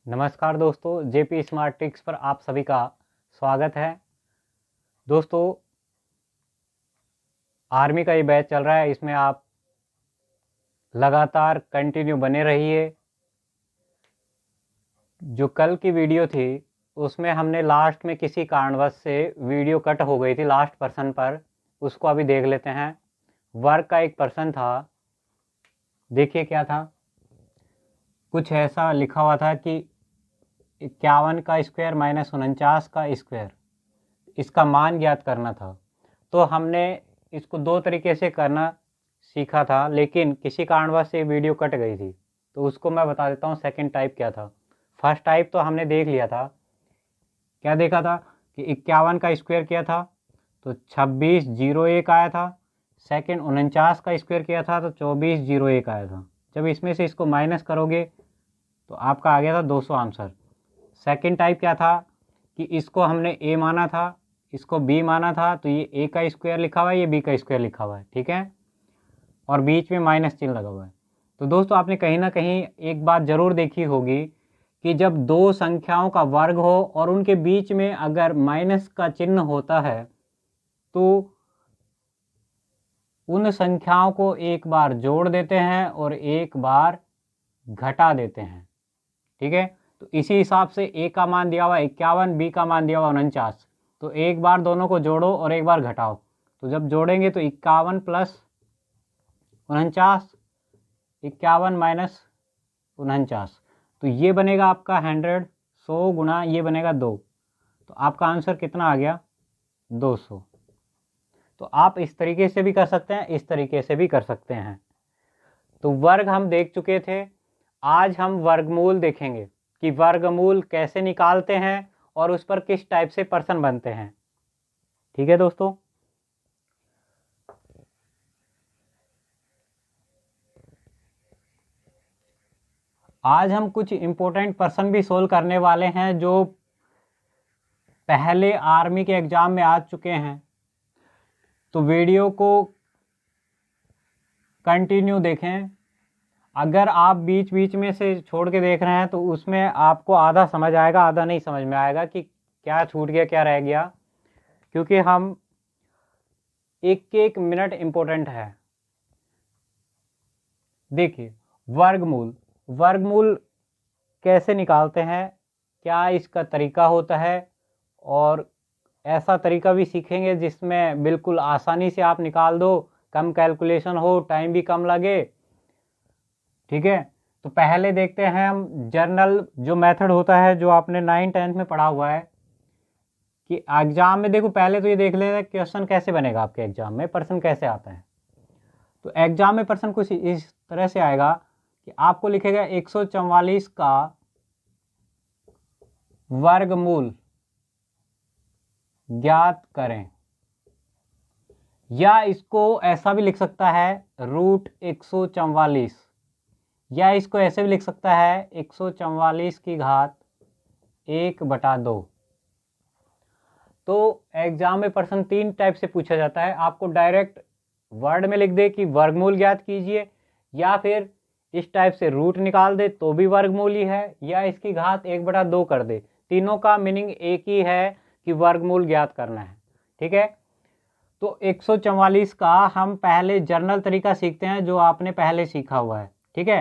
नमस्कार दोस्तों, JP smart tricks पर आप सभी का स्वागत है। दोस्तों, आर्मी का ये बैच चल रहा है, इसमें आप लगातार कंटिन्यू बने रहिए। जो कल की वीडियो थी उसमें हमने लास्ट में किसी कारणवश से वीडियो कट हो गई थी लास्ट पर्सन पर, उसको अभी देख लेते हैं। वर्क का एक पर्सन था, देखिए क्या था। कुछ ऐसा लिखा हुआ था कि 51 का स्क्वायर माइनस 49 का स्क्वायर, इसका मान ज्ञात करना था। तो हमने इसको दो तरीके से करना सीखा था, लेकिन किसी कारणवश से वीडियो कट गई थी, तो उसको मैं बता देता हूँ सेकंड टाइप क्या था। फर्स्ट टाइप तो हमने देख लिया था। क्या देखा था कि 51 का स्क्वायर किया था तो 2601 आया था। सेकंड 49 का स्क्वायर किया था तो 2401 आया था। जब इसमें से इसको माइनस करोगे तो आपका आ गया था 200 आंसर। सेकंड टाइप क्या था कि इसको हमने ए माना था, इसको बी माना था, तो ये ए का स्क्वायर लिखा हुआ है, ये बी का स्क्वायर लिखा हुआ है, ठीक है, और बीच में माइनस चिन्ह लगा हुआ है। तो दोस्तों, आपने कहीं ना कहीं एक बात ज़रूर देखी होगी कि जब दो संख्याओं का वर्ग हो और उनके बीच में अगर माइनस का चिन्ह होता है तो उन संख्याओं को एक बार जोड़ देते हैं और एक बार घटा देते हैं, ठीक है। तो इसी हिसाब से ए का मान दिया हुआ 51, बी का मान दिया हुआ 49, तो एक बार दोनों को जोड़ो और एक बार घटाओ। तो जब जोड़ेंगे तो 51 प्लस 49, 51 माइनस 49, तो ये बनेगा आपका 100, 100 गुना ये बनेगा 2, तो आपका आंसर कितना आ गया 200। तो आप इस तरीके से भी कर सकते हैं, इस तरीके से भी कर सकते हैं। तो वर्ग हम देख चुके थे, आज हम वर्गमूल देखेंगे कि वर्गमूल कैसे निकालते हैं और उस पर किस टाइप से पर्सन बनते हैं, ठीक है दोस्तों। आज हम कुछ इम्पोर्टेंट पर्सन भी सोल्व करने वाले हैं जो पहले आर्मी के एग्जाम में आ चुके हैं। तो वीडियो को कंटिन्यू देखें। अगर आप बीच बीच में से छोड़ के देख रहे हैं तो उसमें आपको आधा समझ आएगा, आधा नहीं समझ में आएगा कि क्या छूट गया क्या रह गया, क्योंकि हम एक एक मिनट इम्पोर्टेंट है। देखिए, वर्गमूल, वर्गमूल कैसे निकालते हैं, क्या इसका तरीका होता है, और ऐसा तरीका भी सीखेंगे जिसमें बिल्कुल आसानी से आप निकाल दो, कम कैलकुलेशन हो, टाइम भी कम लगे, ठीक है। तो पहले देखते हैं हम जर्नल जो मेथड होता है, जो आपने 9 10 में पढ़ा हुआ है कि एग्जाम में। देखो, पहले तो ये देख लेना क्वेश्चन कैसे बनेगा आपके एग्जाम में, पर्सन कैसे आता है। तो एग्जाम में पर्सन कुछ इस तरह से आएगा कि आपको लिखेगा 144 का वर्गमूल ज्ञात करें, या इसको ऐसा भी लिख सकता है रूट 144, या इसको ऐसे भी लिख सकता है 144 की घात 1/2। तो एग्जाम में पर्सन 3 टाइप से पूछा जाता है। आपको डायरेक्ट वर्ड में लिख दे कि वर्गमूल ज्ञात कीजिए, या फिर इस टाइप से रूट निकाल दे तो भी वर्गमूल ही है, या इसकी घात 1/2 कर दे। तीनों का मीनिंग एक ही है कि वर्गमूल ज्ञात करना है, ठीक है। तो 144 का हम पहले जर्नल तरीका सीखते हैं, जो आपने पहले सीखा हुआ है, ठीक है।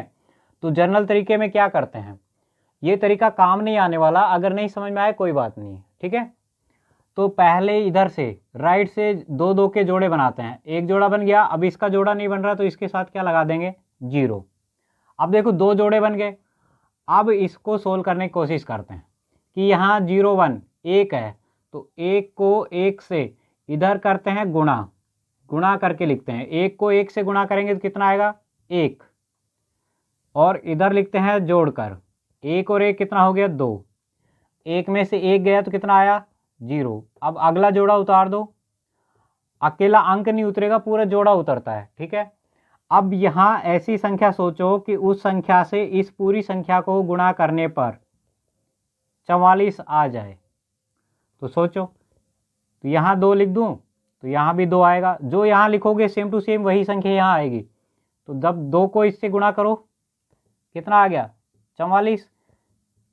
तो जर्नल तरीके में क्या करते हैं, ये तरीका काम नहीं आने वाला, अगर नहीं समझ में आए कोई बात नहीं, ठीक है। तो पहले इधर से राइट से दो दो के जोड़े बनाते हैं, एक जोड़ा बन गया, अब इसका जोड़ा नहीं बन रहा तो इसके साथ क्या लगा देंगे 0। अब देखो, दो जोड़े बन गए। अब इसको सोल्व करने की कोशिश करते हैं कि यहाँ 0 1 1 है, तो 1 को 1 से इधर करते हैं गुणा, गुणा करके लिखते हैं। 1 को 1 से गुणा करेंगे तो कितना आएगा 1, और इधर लिखते हैं जोड़कर, 1 और 1 कितना हो गया 2, 1 में से 1 गया तो कितना आया 0। अब अगला जोड़ा उतार दो, अकेला अंक नहीं उतरेगा, पूरा जोड़ा उतरता है, ठीक है। अब यहाँ ऐसी संख्या सोचो कि उस संख्या से इस पूरी संख्या को गुणा करने पर 44 आ जाए, तो सोचो। तो यहाँ 2 लिख दूँ तो यहाँ भी 2 आएगा, जो यहाँ लिखोगे सेम टू सेम वही संख्या यहाँ आएगी। तो जब 2 को इससे गुणा करो कितना आ गया 44,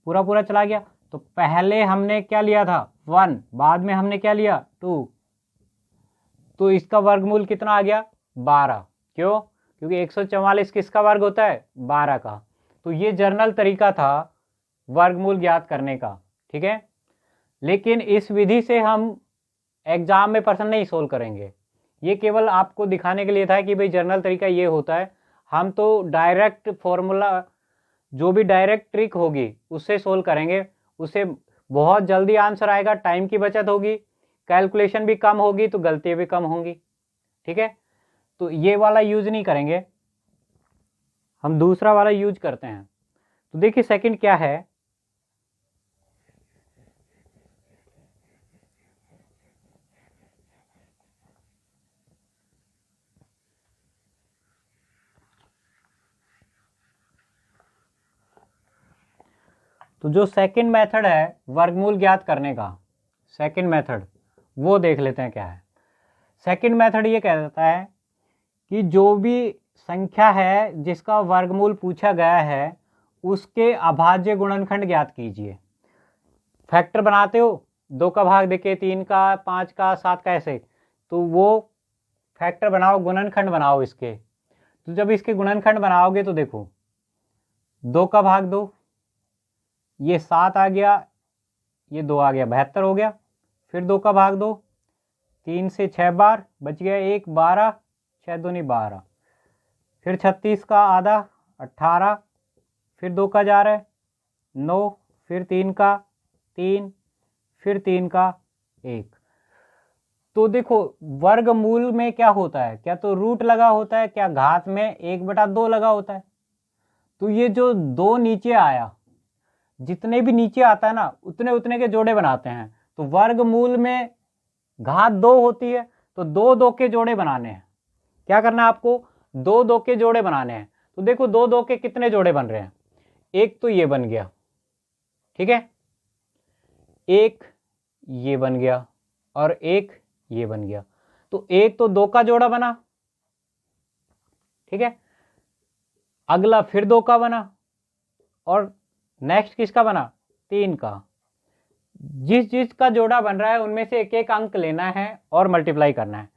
पूरा पूरा चला गया। तो पहले हमने क्या लिया था 1, बाद में हमने क्या लिया 2, तो इसका वर्गमूल कितना आ गया 12। क्यों? क्योंकि 144 किसका वर्ग होता है 12 का। तो ये जर्नल तरीका था वर्गमूल ज्ञात करने का, ठीक है। लेकिन इस विधि से हम एग्जाम में प्रश्न नहीं सोल्व करेंगे, ये केवल आपको दिखाने के लिए था कि भाई जर्नल तरीका ये होता है। हम तो डायरेक्ट फॉर्मूला, जो भी डायरेक्ट ट्रिक होगी उससे सोल्व करेंगे, उससे बहुत जल्दी आंसर आएगा, टाइम की बचत होगी, कैलकुलेशन भी कम होगी, तो गलतियाँ भी कम होंगी, ठीक है। तो ये वाला यूज नहीं करेंगे, हम दूसरा वाला यूज करते हैं। तो देखिए सेकंड क्या है, तो जो सेकंड मेथड है वर्गमूल ज्ञात करने का, सेकंड मेथड वो देख लेते हैं क्या है। सेकंड मेथड ये कहता है कि जो भी संख्या है जिसका वर्गमूल पूछा गया है उसके अभाज्य गुणनखंड ज्ञात कीजिए। फैक्टर बनाते हो, 2 का भाग देके 3 का, 5 का, 7 का, ऐसे, तो वो फैक्टर बनाओ, गुणनखंड बनाओ इसके। तो जब इसके गुणनखंड बनाओगे तो देखो 2 का भाग 2, ये 7 आ गया, ये 2 आ गया, 72 हो गया। फिर 2 का भाग 2, 3 से 6 बार बच गया 1, 12, 6 दूनी 12, फिर 36 का आधा 18, फिर 2 का जा रहा है 9, फिर 3 का 3, फिर 3 का 1। तो देखो वर्गमूल में क्या होता है, क्या तो रूट लगा होता है, क्या घात में 1/2 लगा होता है। तो ये जो 2 नीचे आया, जितने भी नीचे आता है ना उतने उतने के जोड़े बनाते हैं। तो वर्गमूल में घात 2 होती है, तो 2 2 के जोड़े बनाने हैं। क्या करना है आपको, 2 2 के जोड़े बनाने हैं। तो देखो 2 2 के कितने जोड़े बन रहे हैं, एक तो ये बन गया, ठीक है, एक ये बन गया और एक ये बन गया। तो एक तो 2 का जोड़ा बना, ठीक है, अगला फिर 2 का बना और नेक्स्ट किसका बना 3 का। जिस जिस का जोड़ा बन रहा है उनमें से एक एक अंक लेना है और मल्टीप्लाई करना है।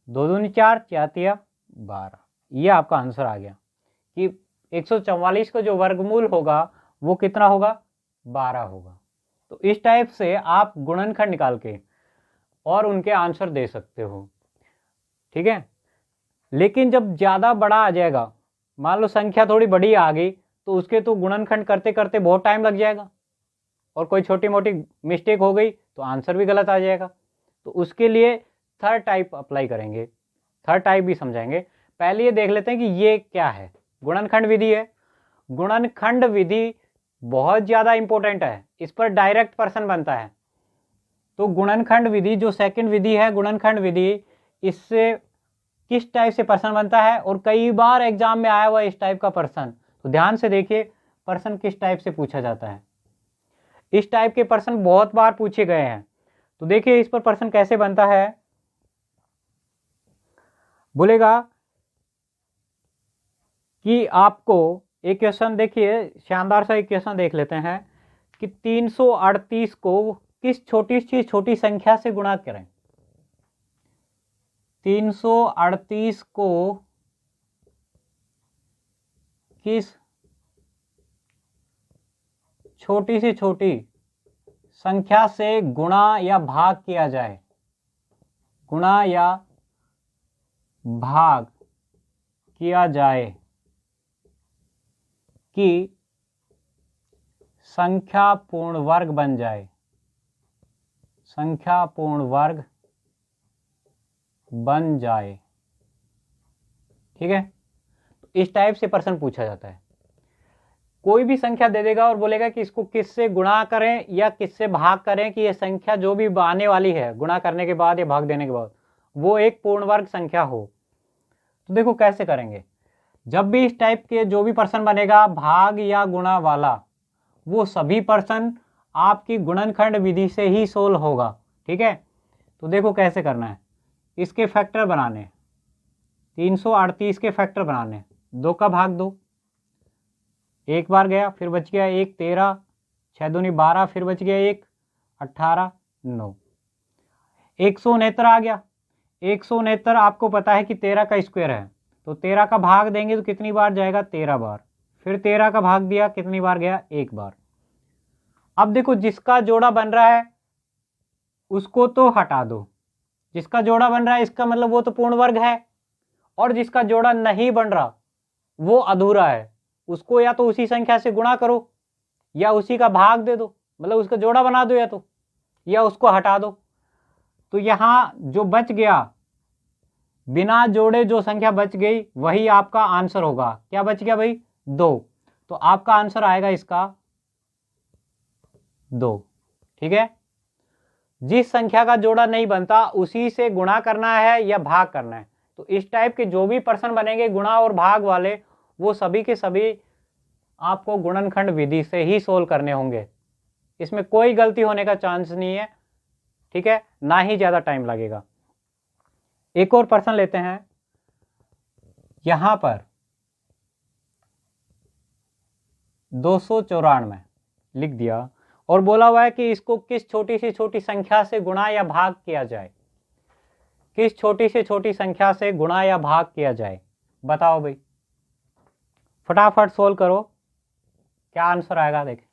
2 दूनी 4, 4 तिया 12। ये आपका आंसर आ गया कि 144 का जो वर्गमूल होगा वो कितना होगा 12 होगा। तो इस टाइप से आप गुणनखंड निकाल के और उनके आंसर दे सकते हो, ठीक है। लेकिन जब ज़्यादा बड़ा आ जाएगा, मान लो संख्या थोड़ी बड़ी आ गई, तो उसके तो गुणनखंड करते करते बहुत टाइम लग जाएगा और कोई छोटी मोटी मिस्टेक हो गई तो आंसर भी गलत आ जाएगा। तो उसके लिए थर्ड टाइप अप्लाई करेंगे, थर्ड टाइप भी समझाएंगे। पहले ये देख लेते हैं कि ये क्या है, गुणनखंड विधि है। गुणनखंड विधि बहुत ज़्यादा इंपॉर्टेंट है, इस पर डायरेक्ट प्रश्न बनता है। तो गुणनखंड विधि जो सेकंड विधि है गुणनखंड विधि, इससे किस टाइप से प्रश्न बनता है और कई बार एग्जाम में आया हुआ इस टाइप का प्रश्न। तो ध्यान से देखिए प्रश्न किस टाइप से पूछा जाता है। इस टाइप के प्रश्न बहुत बार पूछे गए हैं। तो देखिए इस पर प्रश्न कैसे बनता है, बोलेगा कि आपको एक क्वेश्चन, देखिए शानदार सा एक क्वेश्चन देख लेते हैं कि 338 को किस छोटी सी छोटी संख्या से गुणा करें। 338 को किस छोटी से छोटी संख्या से गुणा या भाग किया जाए, गुणा या भाग किया जाए कि संख्या पूर्ण वर्ग बन जाए, संख्या पूर्ण वर्ग बन जाए, ठीक है। तो इस टाइप से प्रश्न पूछा जाता है। कोई भी संख्या दे देगा और बोलेगा कि इसको किससे गुणा करें या किससे भाग करें कि ये संख्या जो भी आने वाली है गुणा करने के बाद या भाग देने के बाद वो एक पूर्ण वर्ग संख्या हो। तो देखो कैसे करेंगे, जब भी इस टाइप के जो भी प्रश्न बनेगा भाग या गुणा वाला, वो सभी प्रश्न आपकी गुणनखंड विधि से ही सोल्व होगा, ठीक है। तो देखो कैसे करना है, इसके फैक्टर बनाने, 338 के फैक्टर बनाने, 2 का भाग 2, एक बार गया, फिर बच गया 1, 13, 6 दूनी 12, फिर बच गया 1, 18, 9, 169 आ गया। 169 आपको पता है कि 13 का स्क्वायर है, तो 13 का भाग देंगे तो कितनी बार जाएगा? 13 बार। फिर 13 का भाग दिया, कितनी बार गया? 1 बार। अब देखो जिसका जोड़ा बन रहा है उसको तो हटा दो, जिसका जोड़ा बन रहा है इसका मतलब वो तो पूर्ण वर्ग है, और जिसका जोड़ा नहीं बन रहा वो अधूरा है, उसको या तो उसी संख्या से गुणा करो या उसी का भाग दे दो, मतलब उसका जोड़ा बना दो या उसको हटा दो। तो यहाँ जो बच गया बिना जोड़े जो संख्या बच गई वही आपका आंसर होगा। क्या बच गया भाई? 2। तो आपका आंसर आएगा इसका 2। ठीक है, जिस संख्या का जोड़ा नहीं बनता उसी से गुणा करना है या भाग करना है। तो इस टाइप के जो भी प्रश्न बनेंगे गुणा और भाग वाले, वो सभी के सभी आपको गुणनखंड विधि से ही सोल्व करने होंगे, इसमें कोई गलती होने का चांस नहीं है। ठीक है, ना ही ज्यादा टाइम लगेगा। एक और प्रश्न लेते हैं। यहां पर 294 लिख दिया और बोला हुआ है कि इसको किस छोटी से छोटी संख्या से गुणा या भाग किया जाए। किस छोटी से छोटी संख्या से गुणा या भाग किया जाए, बताओ भाई, फटाफट सोल्व करो, क्या आंसर आएगा देखें।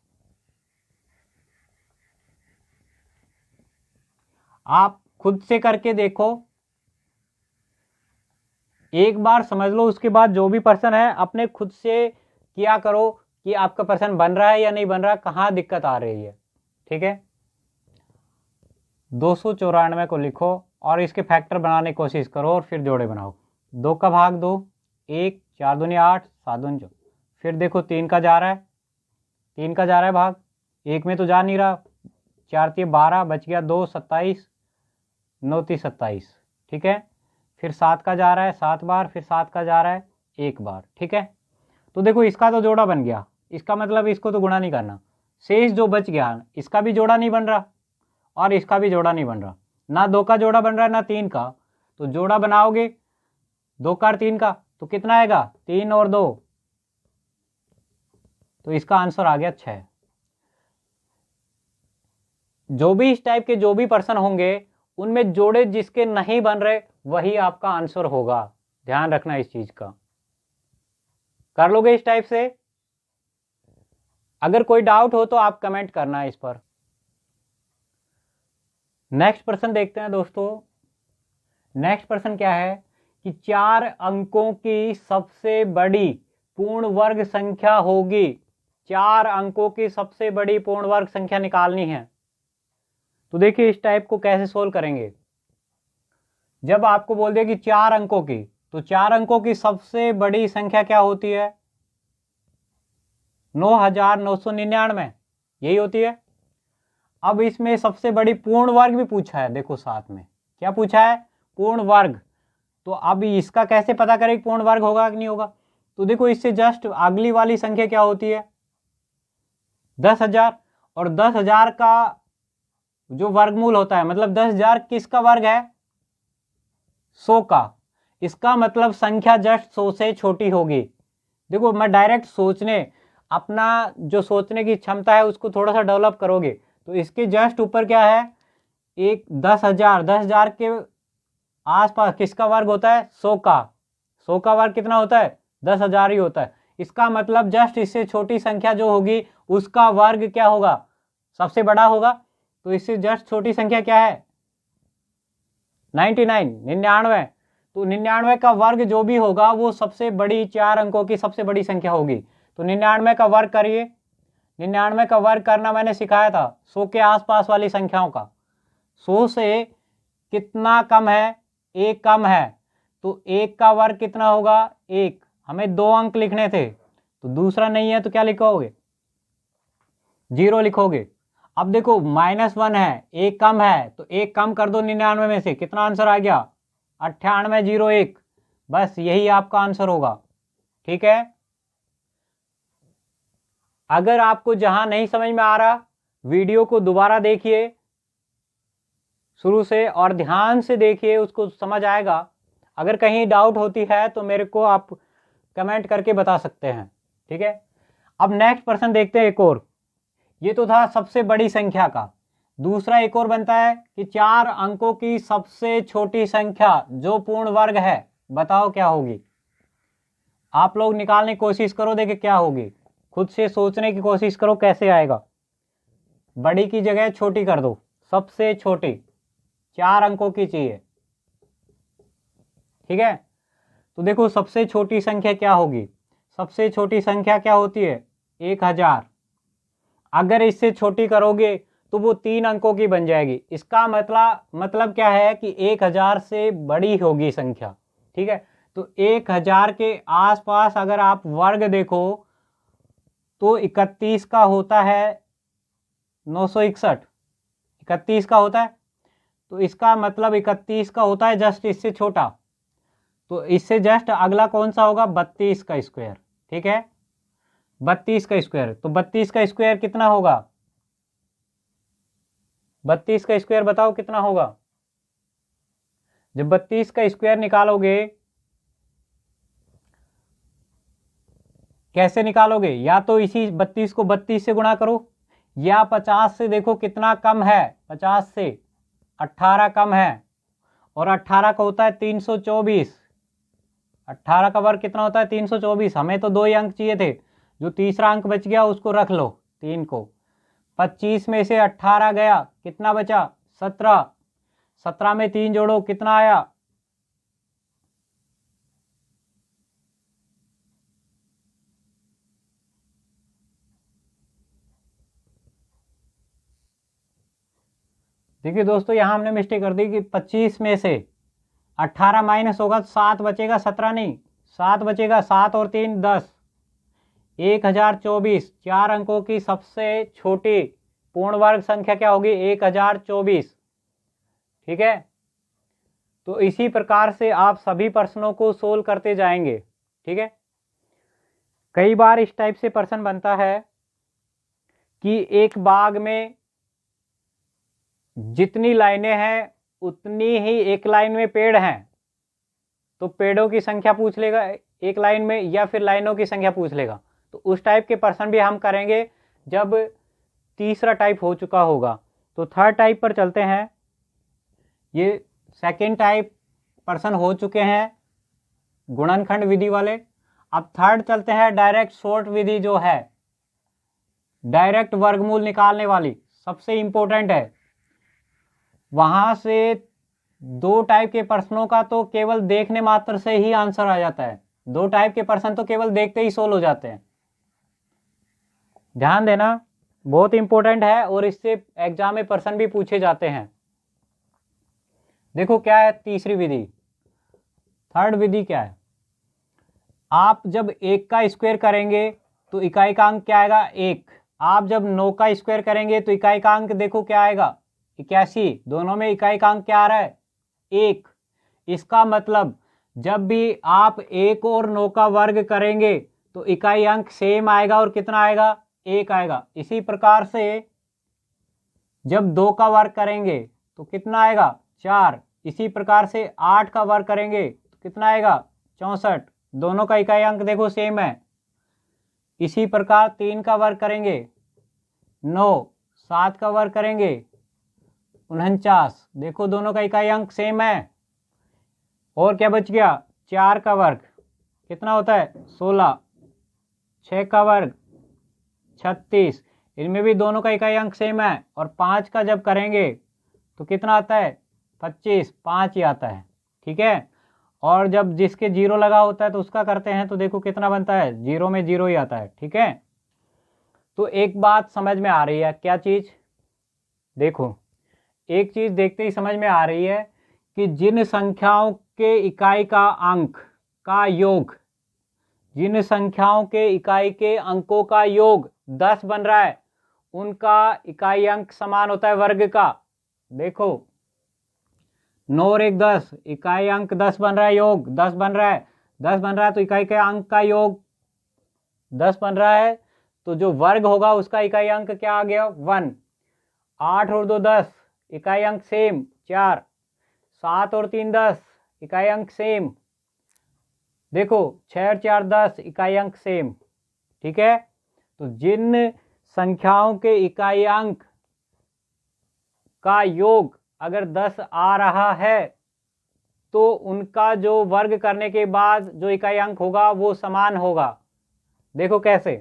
आप खुद से करके देखो, एक बार समझ लो, उसके बाद जो भी प्रश्न है अपने खुद से किया करो कि आपका प्रश्न बन रहा है या नहीं बन रहा, कहाँ दिक्कत आ रही है। ठीक है, 294 को लिखो और इसके फैक्टर बनाने की कोशिश करो और फिर जोड़े बनाओ। 2 का भाग 2, 1, 4 दूनी 8, 7 दूनी 14, फिर देखो 3 का जा रहा है, 3 का जा रहा है भाग, 1 में तो जा नहीं रहा, 4 3 12, बच गया 2, 27, 9 3 27। ठीक है, फिर 7 का जा रहा है 7 बार, फिर 7 का जा रहा है 1 बार। ठीक है, तो देखो इसका तो जोड़ा बन गया, इसका मतलब इसको तो गुणा नहीं करना, शेष जो बच गया इसका भी जोड़ा नहीं बन रहा और इसका भी जोड़ा नहीं बन रहा, ना 2 का जोड़ा बन रहा है ना 3 का। तो जोड़ा बनाओगे 2 का और 3 का तो कितना आएगा? 3 और 2, तो इसका आंसर आ गया 6। जो भी इस टाइप के जो भी प्रश्न होंगे उनमें जोड़े जिसके नहीं बन रहे वही आपका आंसर होगा, ध्यान रखना इस चीज का। कर लोगे इस टाइप से? अगर कोई डाउट हो तो आप कमेंट करना इस पर। नेक्स्ट प्रश्न देखते हैं दोस्तों। नेक्स्ट प्रश्न क्या है कि 4 अंकों की सबसे बड़ी पूर्ण वर्ग संख्या होगी। 4 अंकों की सबसे बड़ी पूर्ण वर्ग संख्या निकालनी है। तो देखिए इस टाइप को कैसे सोल्व करेंगे। जब आपको बोल दिया कि 4 अंकों की, तो 4 अंकों की सबसे बड़ी संख्या क्या होती है? 9999, यही होती है। अब इसमें सबसे बड़ी पूर्ण वर्ग भी पूछा है, देखो साथ में क्या पूछा है? पूर्ण वर्ग। तो अब इसका कैसे पता करें कि पूर्ण वर्ग होगा कि नहीं होगा? तो देखो इससे जस्ट अगली वाली संख्या क्या होती है? 10,000, और 10,000 का जो वर्गमूल होता है, मतलब 10,000 किसका वर्ग है? 100 का। इसका मतलब संख्या जस्ट 100 से छोटी होगी। देखो मैं डायरेक्ट सोचने, अपना जो सोचने की क्षमता है उसको थोड़ा सा डेवलप करोगे तो इसके जस्ट ऊपर क्या है? एक 10,000 के आसपास किसका वर्ग होता है? 100 का। 100 का वर्ग कितना होता है? 10,000 ही होता है। इसका मतलब जस्ट इससे छोटी संख्या जो होगी उसका वर्ग क्या होगा? सबसे बड़ा होगा। तो इससे जस्ट छोटी संख्या क्या है? 99। तो 99 का वर्ग जो भी होगा वो सबसे बड़ी 4 अंकों की सबसे बड़ी संख्या होगी। तो 99 का वर्ग करिए। 99 का वर्ग करना मैंने सिखाया था 100 के आसपास वाली संख्याओं का। 100 से कितना कम है? 1 कम है। तो 1 का वर्ग कितना होगा? 1। हमें 2 अंक लिखने थे तो दूसरा नहीं है तो क्या लिखोगे? 0 लिखोगे। अब देखो -1 है, 1 कम है, तो 1 कम कर दो 99 में से, कितना आंसर आ गया? 9801। बस यही आपका आंसर होगा। ठीक है, अगर आपको जहां नहीं समझ में आ रहा वीडियो को दोबारा देखिए शुरू से और ध्यान से देखिए, उसको समझ आएगा। अगर कहीं डाउट होती है तो मेरे को आप कमेंट करके बता सकते हैं। ठीक है, अब नेक्स्ट प्रश्न देखते हैं एक और। ये तो था सबसे बड़ी संख्या का। दूसरा एक और बनता है कि 4 अंकों की सबसे छोटी संख्या जो पूर्ण वर्ग है, बताओ क्या होगी। आप लोग निकालने की कोशिश करो, देखिए क्या होगी, खुद से सोचने की कोशिश करो कैसे आएगा। बड़ी की जगह छोटी कर दो, सबसे छोटी 4 अंकों की चाहिए, ठीक है। तो देखो सबसे छोटी संख्या क्या होगी, सबसे छोटी संख्या क्या होती है, 1000। अगर इससे छोटी करोगे तो वो 3 अंकों की बन जाएगी। इसका मतलब क्या है कि 1000 से बड़ी होगी संख्या, ठीक है। तो 1000 के आसपास अगर आप वर्ग देखो तो 31 का होता है 961, 31 का होता है। तो इसका मतलब 31 का होता है जस्ट इससे छोटा। तो इससे जस्ट अगला कौन सा होगा, 32 का स्क्वायर, ठीक है। 32 का स्क्वायर, तो 32 का स्क्वायर कितना होगा, 32 का स्क्वायर बताओ कितना होगा। जब 32 का स्क्वायर निकालोगे, कैसे निकालोगे, या तो इसी 32 को 32 से गुणा करो, या 50 से, देखो कितना कम है, 50 से 18 कम है, और 18 का होता है 324। 18 का वर्ग कितना होता है, 324। हमें तो 2 ही अंक चाहिए थे, जो तीसरा अंक बच गया उसको रख लो 3 को। 25 में से 18 गया, कितना बचा, 17। 17 में 3 जोड़ो, कितना आया, देखिए दोस्तों यहाँ हमने मिस्टेक कर दी कि 25 में से 18 माइनस होगा तो 7 बचेगा, 17 नहीं, 7 बचेगा, 7 और 3 10, 1024। 4 अंकों की सबसे छोटी पूर्ण वर्ग संख्या क्या होगी, 1024, ठीक है। तो इसी प्रकार से आप सभी प्रश्नों को सोल्व करते जाएंगे, ठीक है। कई बार इस टाइप से प्रश्न बनता है कि एक बाग में जितनी लाइनें हैं उतनी ही एक लाइन में पेड़ हैं, तो पेड़ों की संख्या पूछ लेगा एक लाइन में, या फिर लाइनों की संख्या पूछ लेगा। तो उस टाइप के प्रश्न भी हम करेंगे जब तीसरा टाइप हो चुका होगा। तो थर्ड टाइप पर चलते हैं। ये सेकेंड टाइप प्रश्न हो चुके हैं गुणनखंड विधि वाले। अब थर्ड चलते हैं डायरेक्ट शॉर्ट विधि, जो है डायरेक्ट वर्गमूल निकालने वाली, सबसे इंपॉर्टेंट है। वहां से 2 टाइप के प्रश्नों का तो केवल देखने मात्र से ही आंसर आ जाता है। 2 टाइप के प्रश्न तो केवल देखते ही सोल्व हो जाते हैं। ध्यान देना, बहुत इंपॉर्टेंट है और इससे एग्जाम में प्रश्न भी पूछे जाते हैं। देखो क्या है तीसरी विधि, थर्ड विधि क्या है। आप जब 1 का स्क्वायर करेंगे तो इकाई का अंक क्या आएगा, 1। आप जब 9 का स्क्वायर करेंगे तो इकाई का अंक देखो क्या आएगा, 81। दोनों में इकाई का अंक क्या आ रहा है, 1। इसका मतलब जब भी आप 1 और 9 का वर्ग करेंगे तो इकाई अंक सेम आएगा, और कितना आएगा, 1 आएगा। इसी प्रकार से जब 2 का वर्ग करेंगे तो कितना आएगा, 4। इसी प्रकार से 8 का वर्ग करेंगे तो कितना आएगा, 64। दोनों का इकाई अंक देखो सेम है। इसी प्रकार 3 का वर्ग करेंगे 9, 7 का वर्ग करेंगे 49। देखो दोनों का इकाई अंक सेम है। और क्या बच गया, 4 का वर्ग कितना होता है, 16। 6 का वर्ग 36, इनमें भी दोनों का इकाई अंक सेम है। और 5 का जब करेंगे तो कितना आता है, 25, 5 ही आता है, ठीक है। और जब जिसके 0 लगा होता है तो उसका करते हैं तो देखो कितना बनता है, 0 में 0 ही आता है, ठीक है। तो एक बात समझ में आ रही है, क्या चीज़, देखो एक चीज़ देखते ही समझ में आ रही है कि जिन संख्याओं के इकाई का अंक का योग, जिन संख्याओं के इकाई के अंकों का योग 10 बन रहा है, उनका इकाई अंक समान होता है वर्ग का। देखो 9 और 1 10, इकाई अंक 10 बन रहा है, योग 10 बन रहा है, 10 बन रहा है तो इकाई के अंक का योग 10 बन रहा है, तो जो वर्ग होगा उसका इकाई अंक क्या आ गया, 1। 8 और 2 10, इकाई अंक सेम 4। 7 और 3 10, इकाई अंक सेम। देखो 6 और 4 10, इकाई अंक सेम, ठीक है। तो जिन संख्याओं के इकाई अंक का योग अगर 10 आ रहा है तो उनका जो वर्ग करने के बाद जो इकाई अंक होगा वो समान होगा। देखो कैसे,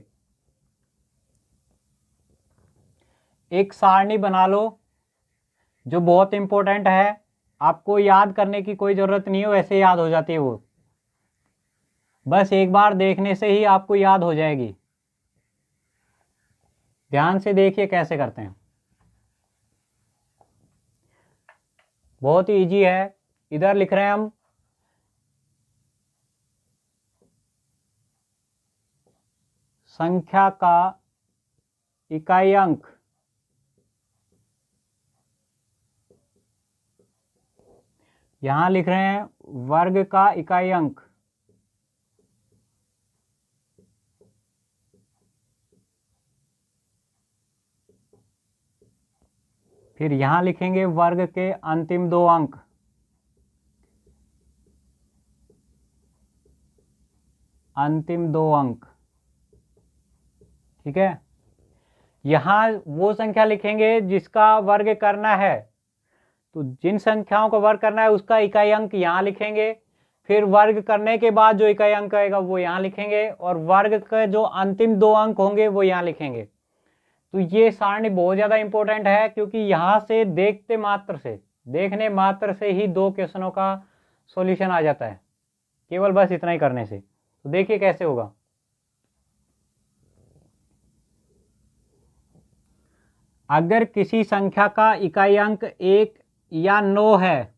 एक सारणी बना लो जो बहुत इंपॉर्टेंट है, आपको याद करने की कोई ज़रूरत नहीं है, वैसे याद हो जाती है वो, बस एक बार देखने से ही आपको याद हो जाएगी। ध्यान से देखिए कैसे करते हैं, बहुत ही इजी है। इधर लिख रहे हैं हम संख्या का इकाई अंक यहां लिख रहे हैं वर्ग का इकाई अंक, फिर यहां लिखेंगे वर्ग के अंतिम दो अंक, अंतिम दो अंक, ठीक है। यहां वो संख्या लिखेंगे जिसका वर्ग करना है, तो जिन संख्याओं को वर्ग करना है उसका इकाई अंक यहां लिखेंगे, फिर वर्ग करने के बाद जो इकाई अंक आएगा वो यहां लिखेंगे, और वर्ग के जो अंतिम दो अंक होंगे वो यहां लिखेंगे। तो ये सारणी बहुत ज़्यादा इंपॉर्टेंट है, क्योंकि यहाँ से देखने मात्र से ही दो क्वेश्चनों का सॉल्यूशन आ जाता है, केवल बस इतना ही करने से। तो देखिए कैसे होगा। अगर किसी संख्या का इकाई अंक 1 या 9 है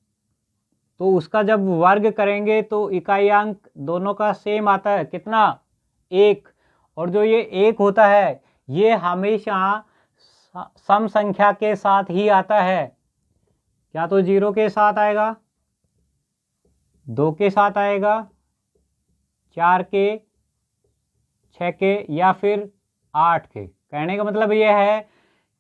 तो उसका जब वर्ग करेंगे तो इकाई अंक दोनों का सेम आता है, कितना? 1। और जो ये 1 होता है ये हमेशा सम संख्या के साथ ही आता है, क्या तो 0 के साथ आएगा, 2 के साथ आएगा, 4 के, 6 के, या फिर 8 के। कहने का मतलब ये है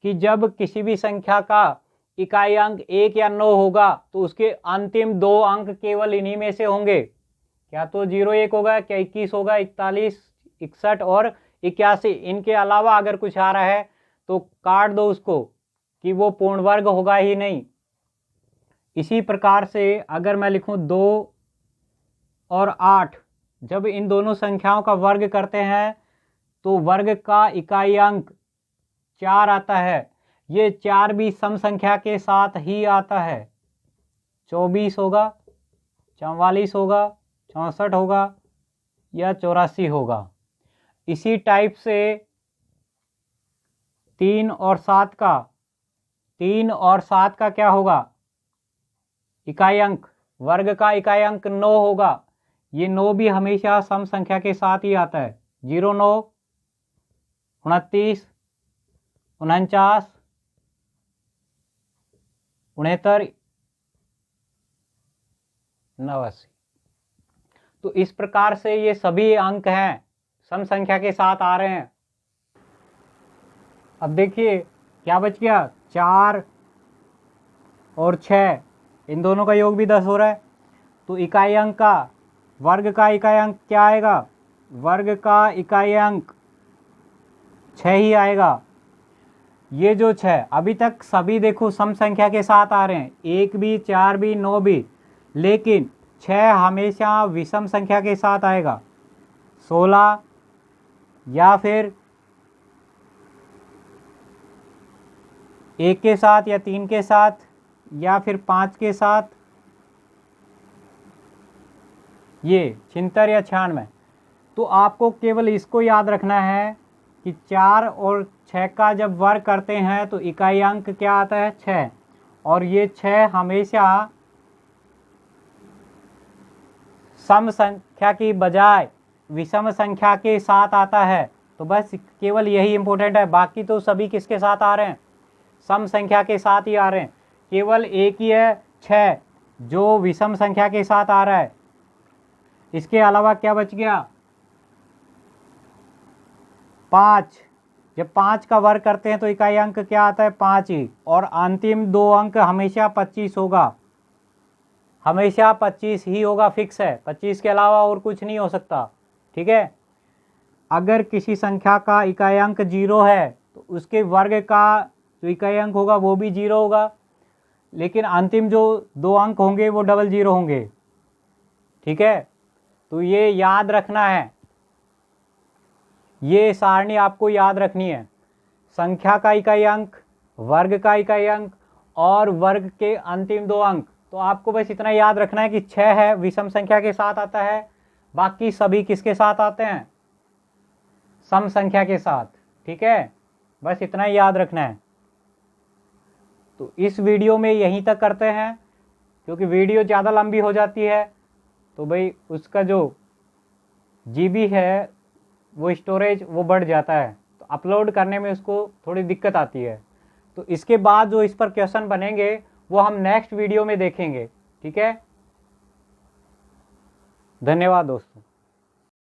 कि जब किसी भी संख्या का इकाई अंक 1 या 9 होगा तो उसके अंतिम दो अंक केवल इन्हीं में से होंगे, क्या तो 0 1 होगा, क्या 21 होगा, 41, 61 और 81। इनके अलावा अगर कुछ आ रहा है तो काट दो उसको, कि वो पूर्ण वर्ग होगा ही नहीं। इसी प्रकार से अगर मैं लिखूं 2 और 8, जब इन दोनों संख्याओं का वर्ग करते हैं तो वर्ग का इकाई अंक 4 आता है। ये 4 भी सम संख्या के साथ ही आता है, 24 होगा, 44 होगा, 64 होगा या 84 होगा। इसी टाइप से 3 और 7 का क्या होगा इकाई अंक, वर्ग का इकाई अंक 9 होगा। ये 9 भी हमेशा सम संख्या के साथ ही आता है, 0 9, 29, 49, 69, 89। तो इस प्रकार से ये सभी अंक हैं सम संख्या के साथ आ रहे हैं। अब देखिए क्या बच गया, 4 और 6, इन दोनों का योग भी 10 हो रहा है। तो इकाई अंक का, वर्ग का इकाई अंक क्या आएगा, वर्ग का इकाई अंक 6 ही आएगा। ये जो 6 अभी तक सभी देखो सम संख्या के साथ आ रहे हैं, 1 भी, 4 भी, 9 भी, लेकिन 6 हमेशा विषम संख्या के साथ आएगा, 16 या फिर 1 के साथ या 3 के साथ या फिर 5 के साथ, ये 76 या 96। तो आपको केवल इसको याद रखना है कि 4 और 6 का जब वर्ग करते हैं तो इकाई अंक क्या आता है, 6, और ये 6 हमेशा सम संख्या की बजाय विषम संख्या के साथ आता है। तो बस केवल यही इंपॉर्टेंट है, बाकी तो सभी किसके साथ आ रहे हैं, सम संख्या के साथ ही आ रहे हैं। केवल एक ही है 6 जो विषम संख्या के साथ आ रहा है। इसके अलावा क्या बच गया, 5। जब 5 का वर्ग करते हैं तो इकाई अंक क्या आता है, 5 ही, और अंतिम दो अंक हमेशा 25 होगा, हमेशा 25 ही होगा, फिक्स है, 25 के अलावा और कुछ नहीं हो सकता, ठीक है। अगर किसी संख्या का इकाई अंक 0 है तो उसके वर्ग का जो इकाई अंक होगा वो भी 0 होगा, लेकिन अंतिम जो 2 अंक होंगे वो डबल 0 होंगे। ठीक है, तो ये याद रखना है, ये सारणी आपको याद रखनी है। संख्या का इकाई अंक, वर्ग का इकाई अंक और वर्ग के अंतिम 2 अंक। तो आपको बस इतना याद रखना है कि 6 है विषम संख्या के साथ आता है, बाकी सभी किसके साथ आते हैं, सम संख्या के साथ। ठीक है, बस इतना ही याद रखना है। तो इस वीडियो में यहीं तक करते हैं, क्योंकि वीडियो ज़्यादा लंबी हो जाती है तो भाई उसका जो जीबी है वो स्टोरेज वो बढ़ जाता है, तो अपलोड करने में उसको थोड़ी दिक्कत आती है। तो इसके बाद जो इस पर क्वेश्चन बनेंगे वो हम नेक्स्ट वीडियो में देखेंगे। ठीक है, धन्यवाद दोस्तों।